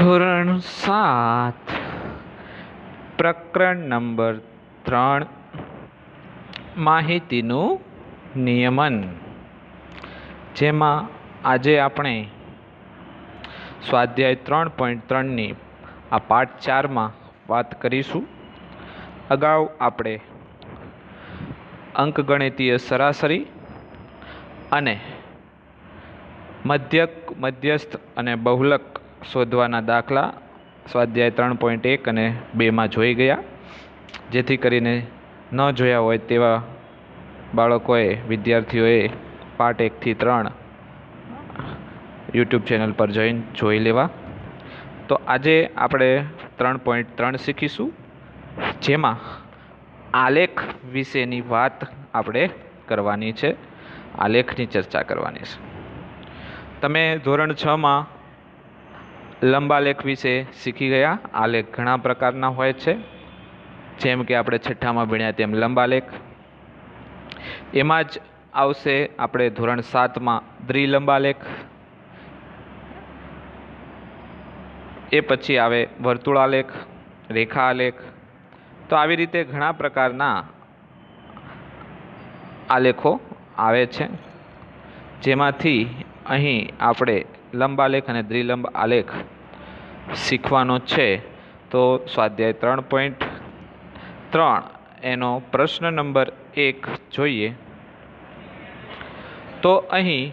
ધોરણ 7 પ્રકરણ નંબર 3 માહિતીનું નિયમન, જેમાં આજે આપણે સ્વાધ્યાય 3.3ની આ પાઠ 4માં વાત કરીશું. અગાઉ આપણે અંકગણિતીય સરાસરી અને મધ્યસ્થ અને બહુલક શોધવાના દાખલા સ્વાધ્યાય 3.1 અને 2માં જોઈ ગયા. જેથી કરીને ન જોયા હોય તેવા બાળકોએ, વિદ્યાર્થીઓએ પાર્ટ 1 થી 3 યુટ્યુબ ચેનલ પર જઈને જોઈ લેવા. તો આજે આપણે 3.3 શીખીશું, જેમાં આલેખ વિશેની વાત આપણે કરવાની છે, આલેખની ચર્ચા કરવાની છે. તમે ધોરણ 6માં લંબાલેખ વિશે શીખી ગયા. આલેખ ઘણા પ્રકારના હોય છે, જેમ કે આપણે છઠ્ઠામાં ભણ્યા તેમ લંબાલેખ. એમાં જ આવશે આપણે ધોરણ 7માં દ્વિલંબાલેખ, એ પછી આવે વર્તુળાલેખ, રેખા આલેખ. તો આવી રીતે ઘણા પ્રકારના આલેખો આવે છે, જેમાંથી અહીં આપણે લંબાલેખ અને દ્વિલંબ આલેખ શીખવાનો છે. તો સ્વાધ્યાય 3.3 એનો પ્રશ્ન નંબર 1 જોઈએ. તો અહીં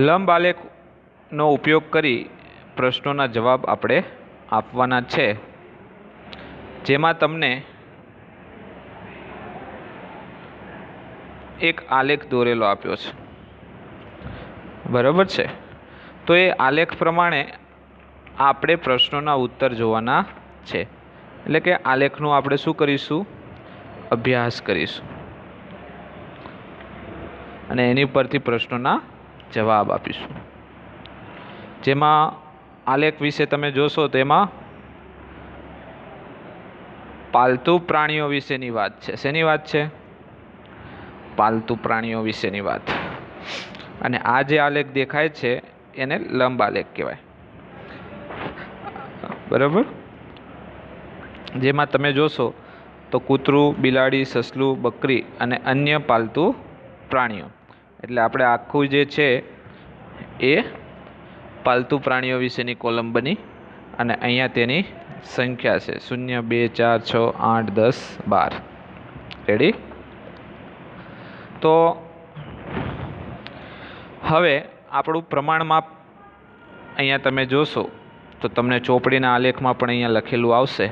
લંબ આલેખનો ઉપયોગ કરી પ્રશ્નોના જવાબ આપણે આપવાના છે, જેમાં તમને એક આલેખ દોરેલો આપ્યો છે, બરાબર છે. તો એ આલેખ પ્રમાણે આપણે પ્રશ્નોના ઉત્તર જોવાના છે. એટલે કે આલેખનું આપણે શું કરીશું? અભ્યાસ કરીશું અને એની પરથી પ્રશ્નોના જવાબ આપીશું. જેમાં આલેખ વિશે તમે જોશો તો એમાં પાલતુ પ્રાણીઓ વિશેની વાત છે. શેની વાત છે? પાલતુ પ્રાણીઓ વિશેની વાત. અને આ જે આલેખ દેખાય છે એને લંબ આલેખ કહેવાય, બરાબર. જેમાં તમે જોશો તો કૂતરું, બિલાડી, સસલું, બકરી અને અન્ય પાલતુ પ્રાણીઓ. એટલે આપણે આખું જે છે એ પાલતુ પ્રાણીઓ વિશેની કોલમ બની અને અહીંયા તેની સંખ્યા છે 0, 2, 4, 6, 8, 10, 12. રેડી? તો હવે આપણું પ્રમાણમાપ અહીંયા તમે જોશો તો તમને ચોપડીના આલેખમાં પણ અહીંયા લખેલું આવશે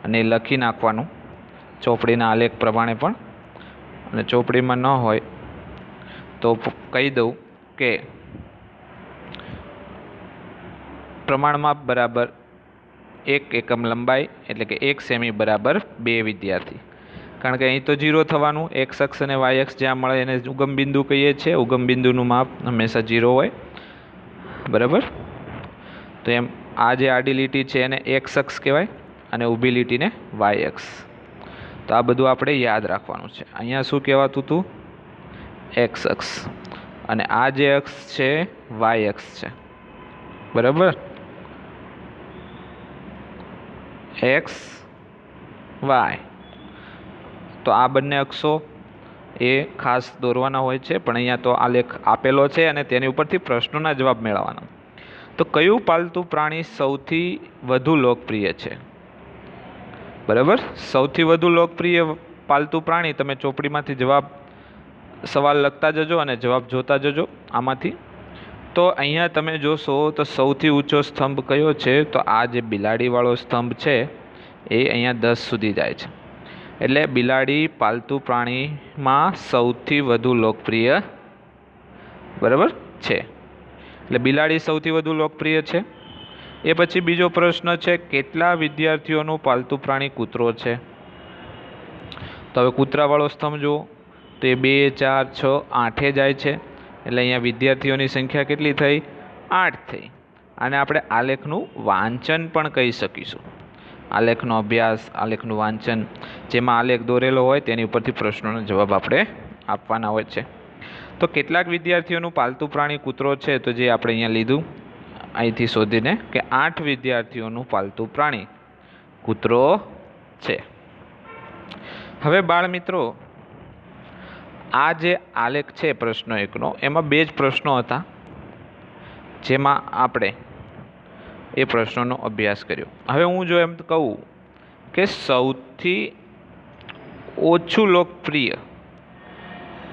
અને એ લખી નાખવાનું ચોપડીના આલેખ પ્રમાણે પણ. અને ચોપડીમાં ન હોય તો કહી દઉં કે પ્રમાણમાપ બરાબર 1 એકમ લંબાઈ, એટલે કે 1 સેમી બરાબર 2 વિદ્યાર્થી. કારણ કે અહીં તો 0 થવાનું, x અક્ષ અને y અક્ષ જ્યાં મળે એને ઉગમ બિંદુ કહીએ છીએ. ઉગમ બિંદુનું માપ હંમેશા 0 હોય, બરાબર. તો એમ આ જે આડી લીટી છે એને x અક્ષ કહેવાય અને ઊભી લીટીને y અક્ષ. તો આ બધું આપણે યાદ રાખવાનું છે. અહીંયા શું કહેવાતું હતું? x અક્ષ. અને આ જે અક્ષ છે y અક્ષ છે, બરાબર. x y. તો આ બંને અક્ષો એ ખાસ દોરવાના હોય છે, પણ અહીંયા તો આલેખ આપેલો છે અને તેની ઉપરથી પ્રશ્નોના જવાબ મેળવવાના. તો કયું પાલતુ પ્રાણી સૌથી વધુ લોકપ્રિય છે? બરાબર. સૌથી વધુ લોકપ્રિય પાલતુ પ્રાણી, તમે ચોપડીમાંથી જવાબ સવાલ લખતા જજો અને જવાબ જોતા જજો આમાંથી. તો અહીંયા તમે જોશો તો સૌથી ઊંચો સ્તંભ કયો છે? તો આ જે બિલાડીવાળો સ્તંભ છે એ અહીંયા 10 સુધી જાય છે. એટલે બિલાડી પાલતુ પ્રાણીમાં સૌથી વધુ લોકપ્રિય, બરાબર છે. એટલે બિલાડી સૌથી વધુ લોકપ્રિય છે. એ પછી બીજો પ્રશ્ન છે, કેટલા વિદ્યાર્થીઓનું પાલતુ પ્રાણી કૂતરો છે? તો હવે કૂતરાવાળો સ્તંભ જુઓ તો એ 2, 4, 6, 8 જાય છે. એટલે અહીંયા વિદ્યાર્થીઓની સંખ્યા કેટલી થઈ? 8 થઈ. અને આપણે આલેખનું વાંચન પણ કહી શકીશું. આલેખનો અભ્યાસ, આલેખનું વાંચન, જેમાં આલેખ દોરેલો હોય તેની ઉપરથી પ્રશ્નોનો જવાબ આપણે આપવાના હોય છે। તો કેટલાક વિદ્યાર્થીઓનું પાલતું પ્રાણી કૂતરો છે, તો જે આપણે અહીંયા લીધું અહીંથી શોધીને કે 8 વિદ્યાર્થીઓનું પાલતું પ્રાણી કૂતરો છે। હવે બાળ મિત્રો, આ જે આલેખ છે પ્રશ્ન 1નો, એમાં 2 જ પ્રશ્નો હતા, જેમાં આપણે એ પ્રશ્નોનો અભ્યાસ કર્યો। હવે હું જો એમ કહું કે સૌથી ઓછું લોકપ્રિય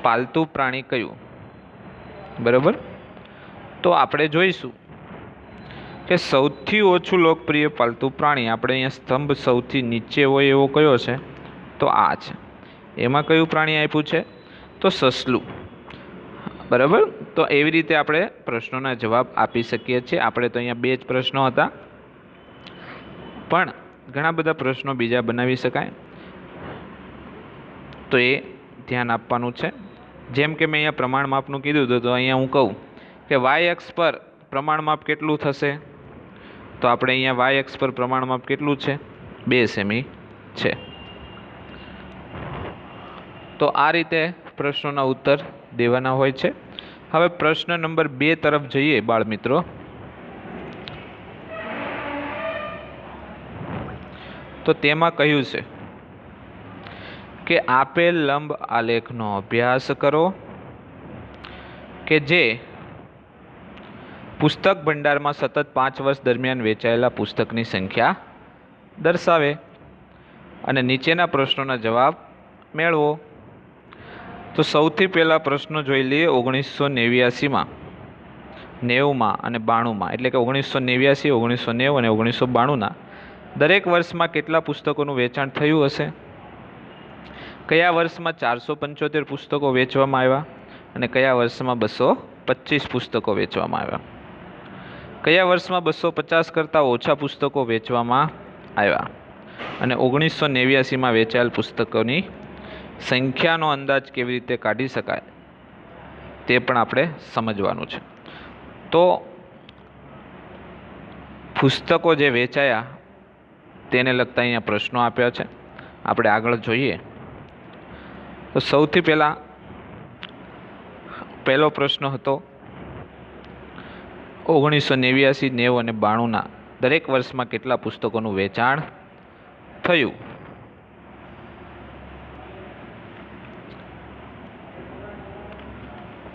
પાલતું પ્રાણી કયું, બરાબર, તો આપણે જોઈશું કે સૌથી ઓછું લોકપ્રિય પાલતું પ્રાણી આપણે અહીંયા સ્તંભ સૌથી નીચે હોય એવો કયો છે, તો આ છે। એમાં કયું પ્રાણી આપ્યું છે, તો સસલું, બરાબર। તો એવી રીતે આપણે પ્રશ્નોના જવાબ આપી શકીએ છીએ। આપણે તો અહીંયા 2 જ પ્રશ્નો હતા, પણ ઘણા બધા પ્રશ્નો બીજા બનાવી શકાય, તો એ ધ્યાન આપવાનું છે। જેમ કે મેં અહીંયા પ્રમાણ માપનું કીધું હતું, તો અહીંયા હું કહું કે વાય અક્ષ પર પ્રમાણ માપ કેટલું થશે, તો આપણે અહીંયા વાય અક્ષ પર પ્રમાણ માપ કેટલું છે, 2 સેમી છે। તો આ રીતે પ્રશ્નોના ઉત્તર દેવાના હોય છે। હવે પ્રશ્ન નંબર 2 તરફ જઈએ બાળ મિત્રો। તો તેમાં કહ્યું છે કે આપેલ લંબ આલેખનો અભ્યાસ કરો કે જે પુસ્તક ભંડારમાં સતત 5 વર્ષ દરમિયાન વેચાયેલા પુસ્તકની સંખ્યા દર્શાવે અને નીચેના પ્રશ્નોના જવાબ મેળવો। તો સૌથી પહેલા પ્રશ્નો જોઈ લઈએ 1989માં, 90માં અને 92માં, એટલે કે 1989, 1990 અને 1992ના દરેક વર્ષમાં કેટલા પુસ્તકોનું વેચાણ થયું હશે? કયા વર્ષમાં 475 પુસ્તકો વેચવામાં આવ્યા અને કયા વર્ષમાં 225 પુસ્તકો વેચવામાં આવ્યા? કયા વર્ષમાં 250 કરતાં ઓછા પુસ્તકો વેચવામાં આવ્યા અને 1989માં વેચાયેલ પુસ્તકોની સંખ્યાનો અંદાજ કેવી રીતે કાઢી શકાય, તે પણ આપણે સમજવાનું છે। તો પુસ્તકો જે વેચાયા તેને લગતા અહીંયા પ્રશ્નો આપ્યા છે, આપણે આગળ જોઈએ। તો સૌથી પહેલો પ્રશ્ન હતો 1989, 90 અને 92ના દરેક વર્ષમાં કેટલા પુસ્તકોનું વેચાણ થયું?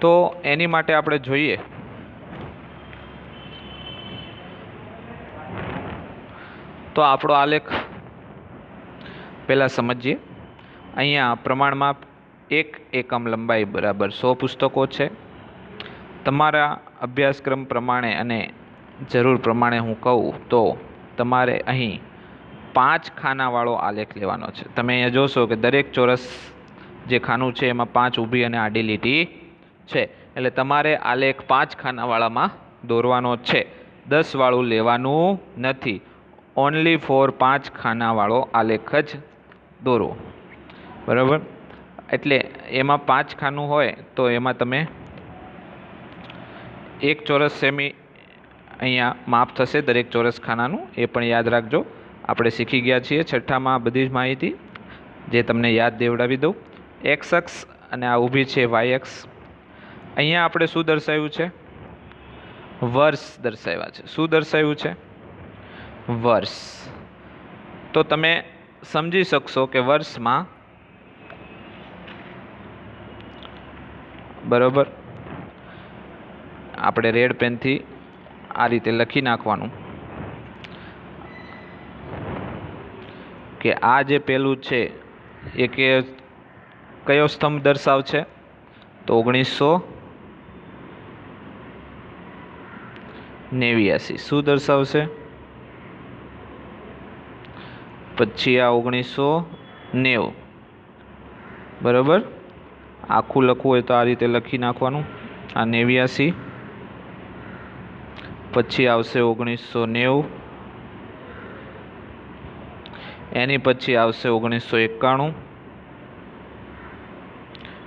તો એની માટે આપણે જોઈએ તો આપણો આલેખ પહેલાં સમજીએ। અહીંયા પ્રમાણમાં 1 એકમ લંબાઈ બરાબર 100 પુસ્તકો છે। તમારા અભ્યાસક્રમ પ્રમાણે અને જરૂર પ્રમાણે હું કહું તો તમારે અહીં 5 ખાનાવાળો આલેખ લેવાનો છે। તમે અહીંયા જોશો કે દરેક ચોરસ જે ખાનું છે એમાં 5 ઊભી અને આડી લીટી છે, એટલે તમારે આલેખ 5 ખાનાવાળામાં દોરવાનો છે, 10 વાળું લેવાનું નથી। ઓનલી ફોર 5 ખાનાવાળો આલેખ જ દોરો, બરાબર। એટલે એમાં 5 ખાનું હોય તો એમાં તમે 1 ચોરસ સેમી અહીંયા માપ થશે દરેક ચોરસ ખાનાનું, એ પણ યાદ રાખજો। આપણે શીખી ગયા છીએ 6ઠામાં બધી જ માહિતી, જે તમને યાદ દેવડાવી દઉં। એક્સ અક્ષ અને આ ઊભી છે વાય અક્ષ। અહીંયા આપણે શું દર્શાવ્યું છે? વર્ષ દર્શાવ્યા છે। શું દર્શાવ્યું છે? વર્ષ। તો તમે સમજી શકશો કે વર્ષમાં, બરાબર, આપણે રેડ પેનથી આ રીતે લખી નાખવાનું કે આ જે પેલું છે એ કયો સ્તંભ દર્શાવશે? તો 1989 શું દર્શાવશે? પછી આ 1990, બરાબર। આખું લખવું હોય તો આ રીતે લખી નાખવાનું, આ 89, પછી આવશે 1990, એની પછી આવશે 1991,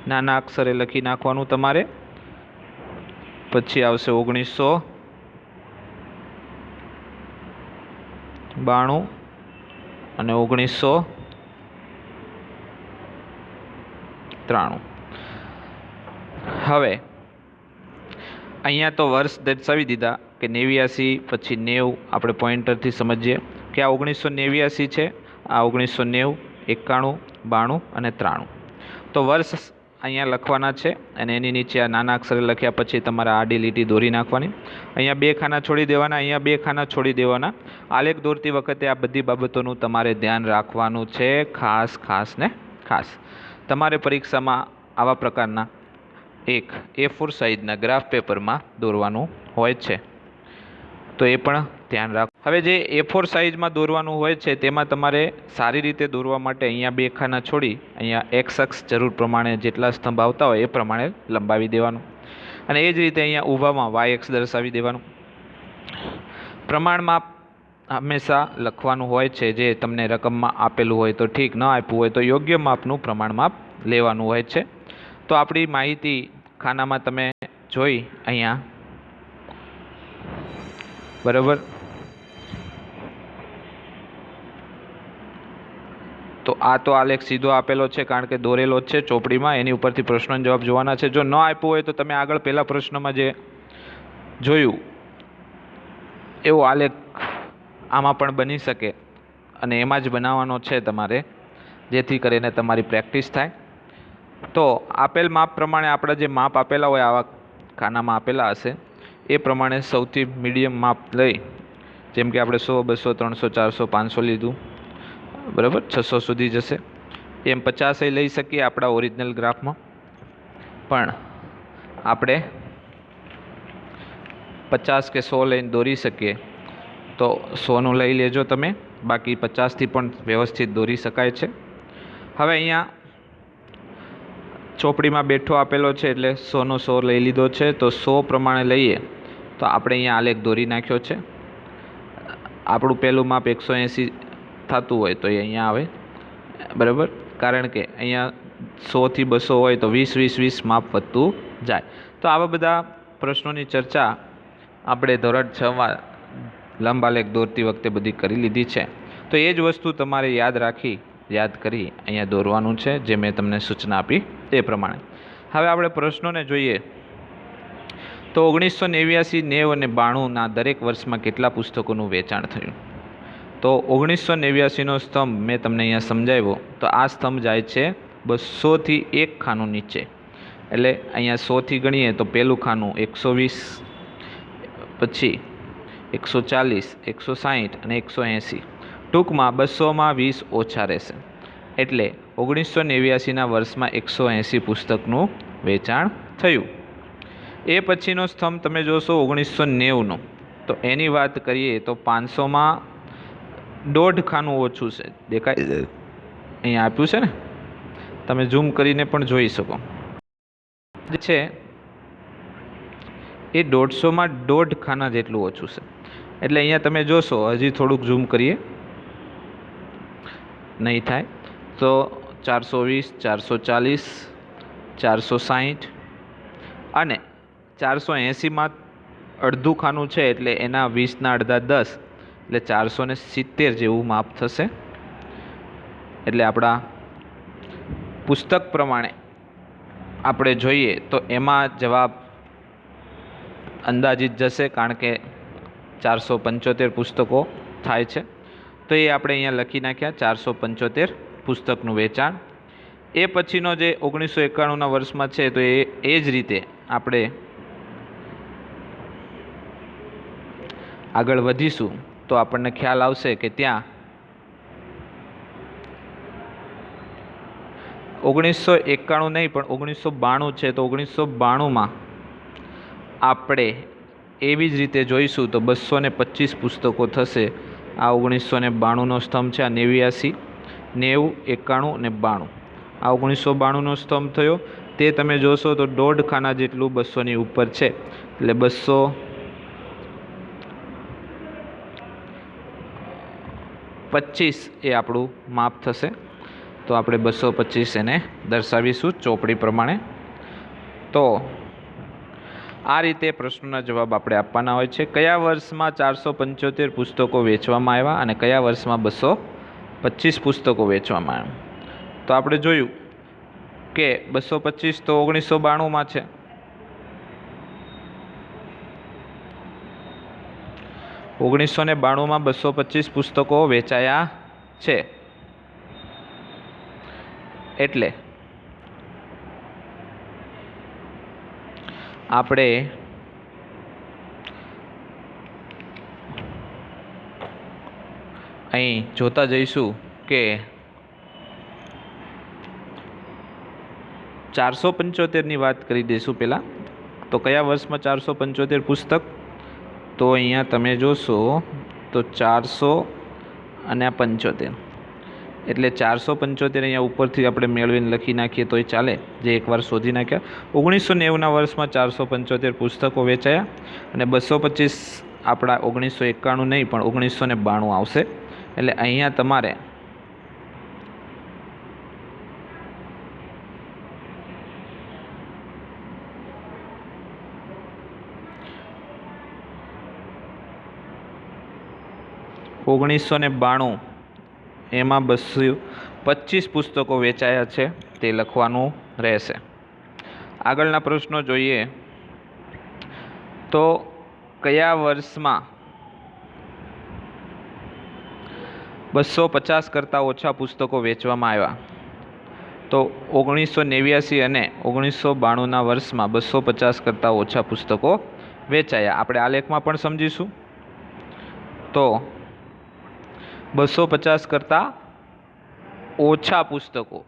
નાના અક્ષરે લખી નાખવાનું તમારે। પછી આવશે 1992 અને 1993। હવે અહીંયા તો વર્ષ દર્શાવી દીધા કે 89 પછી 90 આપણે પોઈન્ટરથી સમજીએ કે આ 1989 છે, આ 1990, 91, 92 અને 93. તો વર્ષ અહીંયા લખવાના છે અને એની નીચે આ નાના અક્ષરે લખ્યા પછી તમારે આડી લીટી દોરી નાખવાની. અહીંયા 2 ખાના છોડી દેવાના, અહીંયા 2 ખાના છોડી દેવાના. આલેખ દોરતી વખતે આ બધી બાબતોનું તમારે ધ્યાન રાખવાનું છે, ખાસ. તમારે પરીક્ષામાં આવા પ્રકારના એક A4 સાઇઝના ગ્રાફ પેપરમાં દોરવાનું હોય છે, તો એ પણ ધ્યાન રાખો. હવે જે A4 સાઇઝમાં દોરવાનું હોય છે તેમાં તમારે સારી રીતે દોરવા માટે અહીંયા 2 ખાના છોડી અહીંયા X અક્ષ જરૂર પ્રમાણે જેટલા સ્તંભ આવતા હોય એ પ્રમાણે લંબાવી દેવાનું અને એ જ રીતે અહીંયા ઊભામાં Y અક્ષ દર્શાવી દેવાનું. પ્રમાણમાપ હંમેશા લખવાનું હોય છે, જે તમને રકમમાં આપેલું હોય તો ઠીક, ન આપ્યું હોય તો યોગ્ય માપનું પ્રમાણમાપ લેવાનું હોય છે. તો આપણી માહિતી ખાનામાં તમે જોઈ અહીંયા બરાબર. તો આ તો આલેખ સીધો આપેલો છે કારણ કે દોરેલો જ છે ચોપડીમાં, એની ઉપરથી પ્રશ્નનો જવાબ જોવાના છે. જો ન આપ્યું હોય તો તમે આગળ પહેલા પ્રશ્નમાં જે જોયું એવો આલેખ આમાં પણ બની શકે અને એમાં જ બનાવવાનો છે તમારે, જેથી કરીને તમારી પ્રેક્ટિસ થાય. તો આપેલ માપ પ્રમાણે આપણા જે માપ આપેલા હોય આવા ખાનામાં આપેલા હશે એ પ્રમાણે સૌથી મીડિયમ માપ લઈ, જેમ કે આપણે 100, 200, 300, 400, 500 લીધું બરાબર, 600 સુધી જશે. એમ 50 લઈ શકીએ આપણા ઓરિજિનલ ગ્રાફમાં, પણ આપણે 50 કે 100 લઈને દોરી શકીએ તો 100નું લઈ લેજો તમે, બાકી 50થી પણ વ્યવસ્થિત દોરી શકાય છે. હવે અહીંયા ચોપડીમાં બેઠો આપેલો છે એટલે 100નો 100 લઈ લીધો છે, તો 100 પ્રમાણે લઈએ તો આપણે અહીંયા આલેખ દોરી નાખ્યો છે. આપણું પહેલું માપ 180 થતું હોય તો એ અહીંયા આવે બરાબર, કારણ કે અહીંયા 100થી 200 હોય તો 20 માપ વધતું જાય. તો આવા બધા પ્રશ્નોની ચર્ચા આપણે ધોરણ 6માં લંબ આલેખ દોરતી વખતે બધી કરી લીધી છે. તો એ જ વસ્તુ તમારે યાદ કરી અહીંયા દોરવાનું છે, જે મેં તમને સૂચના આપી તે પ્રમાણે. હવે આપણે પ્રશ્નોને જોઈએ તો 1989, 90 અને 92ના દરેક વર્ષમાં કેટલા પુસ્તકોનું વેચાણ થયું? તો 1989નો સ્તંભ મેં તમને અહીંયા સમજાવ્યો, તો આ સ્તંભ જાય છે 200થી 1 ખાનું નીચે, એટલે અહીંયા 100થી ગણીએ તો પહેલું ખાનું 120, પછી 140, 160 અને 180. ટૂંકમાં 200માં 20 ઓછા રહેશે, એટલે 1989ના વર્ષમાં 180 પુસ્તકનું વેચાણ થયું. એ પછીનો સ્તંભ તમે જોશો 1990નો, તો એની વાત કરીએ તો 500માં 1.5 ખાનું ઓછું છે, દેખાય અહીંયા આપ્યું છે ને, તમે ઝૂમ કરીને પણ જોઈ શકો છે. એ 150માં 1.5 ખાના જેટલું ઓછું છે, એટલે અહીંયા તમે જોશો, હજી થોડુંક ઝૂમ કરીએ, નહીં થાય તો 420, 440, 460 અને 480માં અડધું ખાનું છે, એટલે એના 20ના અડધા 10, એટલે 470 જેવું માપ થશે. એટલે આપણા પુસ્તક પ્રમાણે આપણે જોઈએ તો એમાં જવાબ અંદાજિત જશે, કારણ કે 475 પુસ્તકો થાય છે. તો એ આપણે અહીંયા લખી નાખ્યા 475 પુસ્તકનું વેચાણ. એ પછીનો જે 1991ના વર્ષમાં છે, તો એ જ રીતે આપણે આગળ વધીશું તો આપણને ખ્યાલ આવશે કે ત્યાં 1991 નહીં પણ 1992 છે, તો 1992માં આપણે એવી જ રીતે જોઈશું તો 225 પુસ્તકો થશે. આ 1992નો સ્તંભ છે, આ 89, 90, 91 અને 92. આ 1992નો સ્તંભ થયો, તે તમે જોશો તો 1.5 ખાના જેટલું 200ની ઉપર છે, એટલે 225 એ આપણું માપ થશે. તો આપણે 225 એને દર્શાવીશું ચોપડી પ્રમાણે. તો આ રીતે પ્રશ્નોના જવાબ આપણે આપવાના હોય છે. કયા વર્ષમાં 475 પુસ્તકો વેચવામાં આવ્યા અને કયા વર્ષમાં 225 પુસ્તકો વેચવામાં આવ્યા? તો આપણે જોયું કે 225 તો 1992માં છે. ઓગણીસો ને 92માં 225 પુસ્તકો વેચાયા છે. એટલે આપણે અહીં જોતા જઈશું કે 475ની વાત કરી દઈશું પહેલાં. તો કયા વર્ષમાં 475 પુસ્તક? તો અહીંયા તમે જોશો તો 400 અને 75, એટલે 475 અહીંયા ઉપરથી આપણે મેળવીને લખી નાખીએ તોય ચાલે, જે એકવાર શોધી નાખ્યા. 1990ના વર્ષમાં 475 પુસ્તકો વેચાયા અને 225 આપણા 1991 નહીં પણ 1992 આવશે. એટલે અહીંયા તમારે ઓગણીસો ને 92 એમાં 225 પુસ્તકો વેચાયા છે તે લખવાનું રહેશે. આગળના પ્રશ્નો જોઈએ તો કયા વર્ષમાં 250 કરતાં ઓછા પુસ્તકો વેચવામાં આવ્યા? તો 1989 અને 1992ના વર્ષમાં 250 કરતાં ઓછા પુસ્તકો વેચાયા. આપણે આ લેખમાં પણ સમજીશું. તો 250 કરતાં ઓછા પુસ્તકો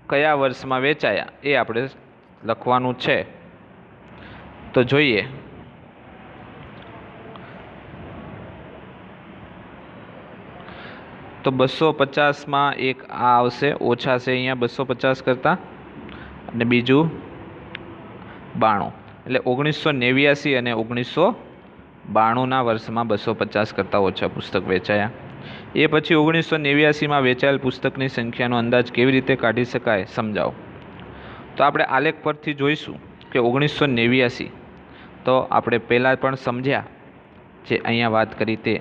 કયા વર્ષમાં વેચાયા એ આપણે લખવાનું છે. તો જોઈએ. તો 250માં એક આ આવશે, ઓછા છે અહીંયા 250 કરતાં, અને બીજું 92. એટલે 1989 અને 1992ના વર્ષમાં 250 કરતાં ઓછા પુસ્તક વેચાયા. એ પછી 1989માં વેચાયેલ પુસ્તકની સંખ્યાનો અંદાજ કેવી રીતે કાઢી શકાય સમજાવો. તો આપણે આલેખ પરથી જોઈશું કે 1989 તો આપણે પહેલાં પણ સમજ્યા જે અહીંયા વાત કરી તે.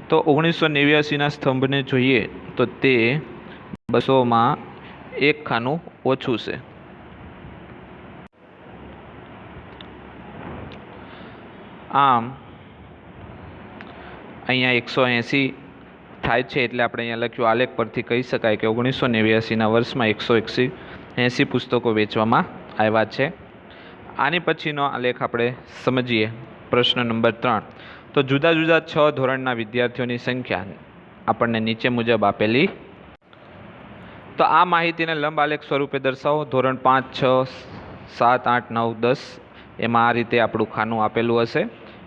તો 1989ના સ્તંભને જોઈએ તો તે 200માં એક ખાનું ઓછું છે. આમ અહીંયા 180 થાય છે, એટલે આપણે અહીંયા લખ્યું આલેખ પરથી કહી શકાય કે 1989ના વર્ષમાં 180 પુસ્તકો વેચવામાં આવ્યા છે. આની પછીનો આલેખ આપણે સમજીએ. પ્રશ્ન નંબર 3. તો જુદા જુદા 6 ધોરણના વિદ્યાર્થીઓની સંખ્યા આપણને નીચે મુજબ આપેલી. તો આ માહિતીને લંબ આલેખ સ્વરૂપે દર્શાવો. ધોરણ 5, 6, 7, 8, 9, 10 એમાં આ રીતે આપણું ખાનું આપેલું હશે.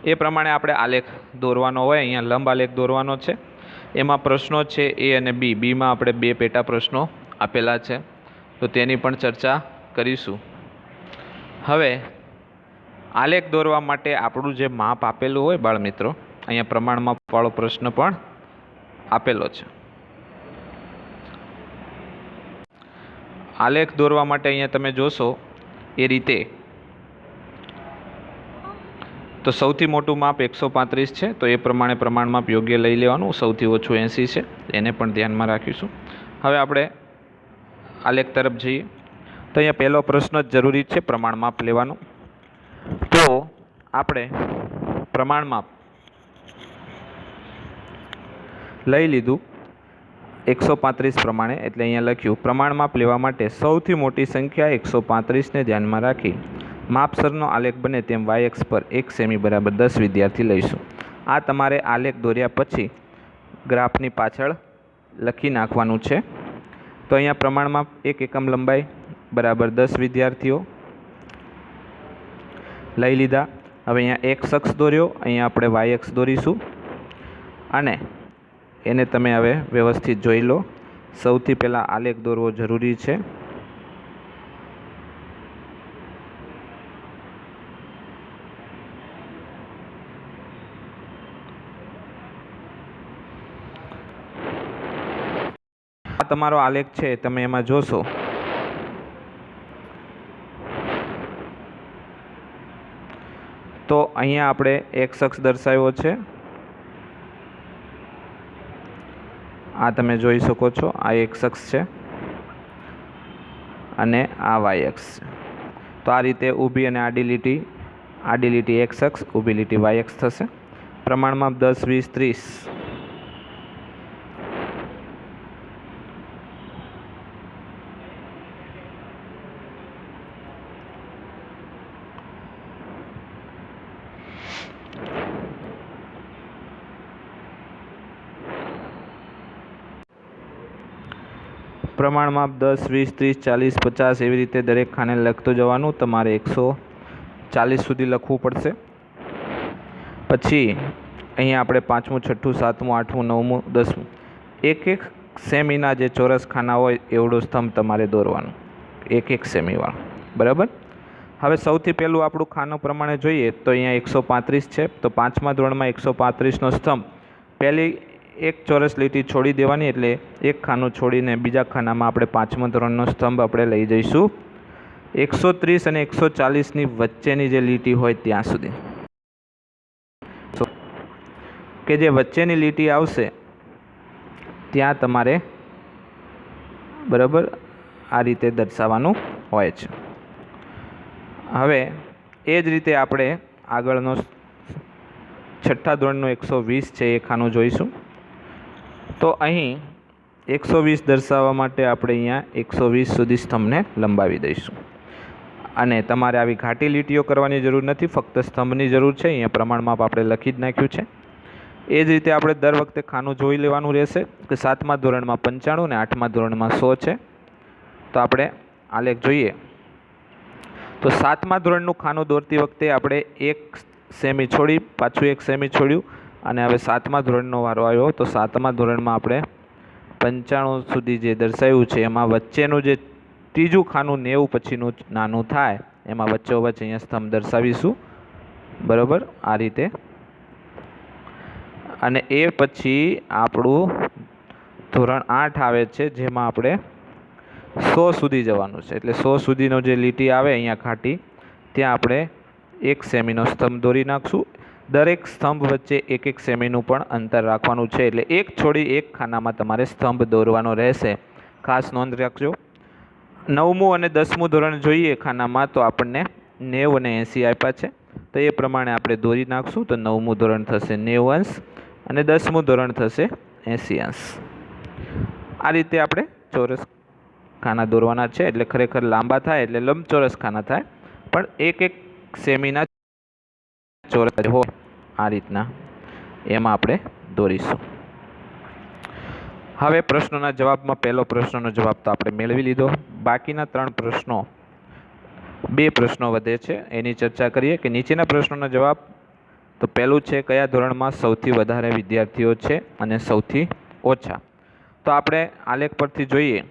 એ પ્રમાણે આપણે આલેખ દોરવાનો હોય. અહીંયા લંબ આલેખ દોરવાનો છે. એમાં પ્રશ્નો છે એ અને બી. બીમાં આપણે 2 પેટા પ્રશ્નો આપેલા છે, તો તેની પણ ચર્ચા કરીશું. હવે આલેખ દોરવા માટે આપણું જે માપ આપેલું હોય બાળમિત્રો, અહીંયા પ્રમાણ માપવાળો પ્રશ્ન પણ આપેલો છે. આલેખ દોરવા માટે અહીંયા તમે જોશો એ રીતે. તો સૌથી મોટું માપ 135 છે, તો એ પ્રમાણે પ્રમાણ માપ યોગ્ય લઈ લેવાનું. સૌથી ઓછું 80 છે, એને પણ ધ્યાનમાં રાખીશું. હવે આપણે આલેખ તરફ જઈએ. તો અહીંયા પહેલો પ્રશ્ન જ જરૂરી છે, પ્રમાણ માપ લેવાનું. તો આપણે પ્રમાણ માપ લઈ લીધું 135 પ્રમાણે, એટલે અહીંયા લખ્યું પ્રમાણ માપ લેવા માટે સૌથી મોટી સંખ્યા 135ને ધ્યાનમાં રાખી માપસરનો આલેખ બને તેમ y અક્ષ પર 1 સેમી બરાબર 10 વિદ્યાર્થી લઈશું. આ તમારે આલેખ દોર્યા પછી ગ્રાફની પાછળ લખી નાખવાનું છે. તો અહીંયા પ્રમાણ માપ 1 એકમ લંબાઈ બરાબર 10 વિદ્યાર્થીઓ લઈ લીધા. હવે અહીંયા x અક્ષ દોર્યો, અહીંયા આપણે y અક્ષ દોરીશું અને એને તમે હવે વ્યવસ્થિત જોઈ લો. સૌથી પહેલાં આલેખ દોરવો જરૂરી છે. આ તમારો આલેખ છે, તમે એમાં જોશો તો અહીંયા આપણે x અક્ષ દર્શાવ્યો છે. આ તમે જોઈ શકો છો, આ x અક્ષ છે અને આ વાય અક્ષ છે. તો આ રીતે ઊભી અને આડી લીટી એક્સ અક્ષ, ઊભી લીટી વાય અક્ષ થશે. પ્રમાણમાં 10, 20, 30. પ્રમાણમાં 10, 20, 30, 40, 50 એવી રીતે દરેક ખાને લખતું જવાનું. તમારે 140 સુધી લખવું પડશે. પછી અહીંયા આપણે 5મું, 6ઠું, 7મું, 8મું, 9મું, 10મું એક સેમીના જે ચોરસ ખાના હોય એવડો સ્તંભ તમારે દોરવાનું, એક સેમીવાળો. બરાબર. હવે સૌથી પહેલું આપણું ખાનું પ્રમાણે જોઈએ તો અહીંયા 135 છે. તો 5મા ધોરણમાં 135નો સ્તંભ પહેલી એક ચોરસ લીટી છોડી દેવાની, એટલે એક ખાનું છોડીને બીજા ખાનામાં આપણે 5મા ધોરણનો સ્તંભ આપણે લઈ જઈશું 130 અને 140ની વચ્ચેની જે લીટી હોય ત્યાં સુધી, કે જે વચ્ચેની લીટી આવશે ત્યાં તમારે બરાબર આ રીતે દર્શાવવાનું હોય છે. હવે એ જ રીતે આપણે આગળનો 6ઠ્ઠા ધોરણનું 120 છે એ ખાનું જોઈશું. તો અહીં 120 દર્શાવવા માટે આપણે અહીંયા 120 સુધી સ્તંભને લંબાવી દઈશું. અને તમારે આવી ઘાટી લીટીઓ કરવાની જરૂર નથી, ફક્ત સ્તંભની જરૂર છે. અહીંયા પ્રમાણમાપ આપણે લખી જ નાખ્યું છે. એ જ રીતે આપણે દર વખતે ખાનું જોઈ લેવાનું રહેશે કે 7મા ધોરણમાં 95 અને 8મા ધોરણમાં 100 છે. તો આપણે આલેખ જોઈએ તો 7મા ધોરણનું ખાનું દોરતી વખતે આપણે 1 સેમી છોડી પાછું 1 સેમી છોડ્યું, અને હવે 7મા ધોરણનો વારો આવ્યો. તો 7મા ધોરણમાં આપણે 95 સુધી જે દર્શાવ્યું છે એમાં વચ્ચેનું જે ત્રીજું ખાનું 90 પછીનું નાનું થાય એમાં વચ્ચોવચ્ચ અહીંયા સ્તંભ દર્શાવીશું. બરાબર આ રીતે. અને એ પછી આપણું ધોરણ 8 આવે છે જેમાં આપણે 100 સુધી જવાનું છે. એટલે 100 સુધીનો જે લીટી આવે અહીંયા ઘાટી ત્યાં આપણે 1 સેમીનો સ્તંભ દોરી નાખશું. દરેક સ્તંભ વચ્ચે 1 સેમીનું પણ અંતર રાખવાનું છે. એટલે એક છોડી એક ખાનામાં તમારે સ્તંભ દોરવાનો રહેશે. ખાસ નોંધ રાખજો. 9મું અને 10મું ધોરણ જોઈએ ખાનામાં તો આપણને 90 અને 80 આપ્યા છે. તો એ પ્રમાણે આપણે દોરી નાખશું. તો 9મું ધોરણ થશે 90 અંશ અને 10મું ધોરણ થશે 80 અંશ. આ રીતે આપણે ચોરસ ખાના દોરવાના છે. એટલે ખરેખર લાંબા થાય એટલે લંબચોરસ ખાના થાય, પણ 1 સેમીના ચોરસ હોય આ રીતના એમાં આપણે દોરીશું. હવે પ્રશ્નોના જવાબમાં પહેલો પ્રશ્નનો જવાબ તો આપણે મેળવી લીધો. બાકીના 3 પ્રશ્નો, 2 પ્રશ્નો વધે છે એની ચર્ચા કરીએ. કે નીચેના પ્રશ્નોના જવાબ. તો પહેલું છે કયા ધોરણમાં સૌથી વધારે વિદ્યાર્થીઓ છે અને સૌથી ઓછા. તો આપણે આલેખ પરથી જોઈએ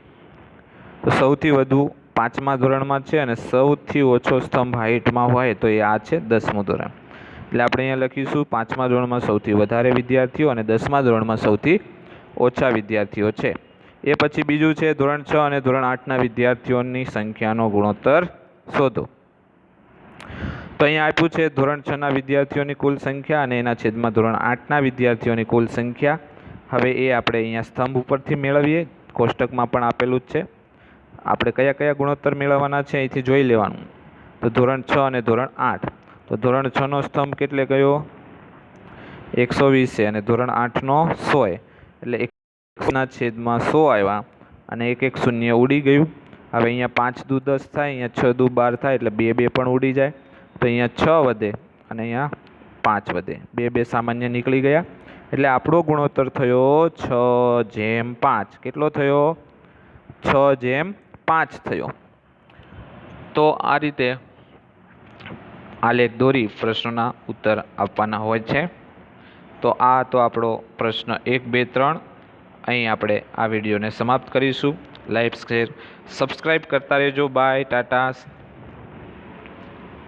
તો સૌથી વધુ 5મા ધોરણમાં છે અને સૌથી ઓછો સ્તંભ હાઇટમાં હોય તો એ આ છે 10મું ધોરણ. એટલે આપણે અહીંયા લખીશું 5મા ધોરણમાં સૌથી વધારે વિદ્યાર્થીઓ અને 10મા ધોરણમાં સૌથી ઓછા વિદ્યાર્થીઓ છે. એ પછી બીજું છે ધોરણ 6 અને ધોરણ 8ના વિદ્યાર્થીઓની સંખ્યાનો ગુણોત્તર શોધો. તો અહીંયા આપ્યું છે ધોરણ 6ના વિદ્યાર્થીઓની કુલ સંખ્યા અને એના છેદમાં ધોરણ 8ના વિદ્યાર્થીઓની કુલ સંખ્યા. હવે એ આપણે અહીંયા સ્તંભ ઉપરથી મેળવીએ. કોષ્ટકમાં પણ આપેલું જ છે. આપણે કયા કયા ગુણોત્તર મેળવવાના છે અહીંથી જોઈ લેવાનું. તો ધોરણ 6 અને ધોરણ 8. તો ધોરણ 6નો સ્તંભ કેટલે ગયો 120 છે અને ધોરણ 8નો 100, એટલે 100ના છેદમાં 100 આવ્યા અને 1 શૂન્ય ઉડી ગયું. હવે અહીંયા 5 દુ 10 થાય, અહીંયા 6 દુ 12 થાય એટલે 2 2 પણ ઉડી જાય. તો અહીંયા 6 વધે અને અહીંયા 5 વધે, 2 2 સામાન્ય નીકળી ગયા. એટલે આપણો ગુણોત્તર થયો 6:5. કેટલો થયો 6:5 થયો. તો આ રીતે આલેખ દોરી પ્રશ્નોના ઉત્તર આપવાના હોય છે. તો આ તો આપણો પ્રશ્ન 1, 2, 3. અહીં આપણે આ વિડીયોને સમાપ્ત કરીશું. લાઈક, શેર, સબસ્ક્રાઈબ કરતા રહેજો. બાય, ટાટા.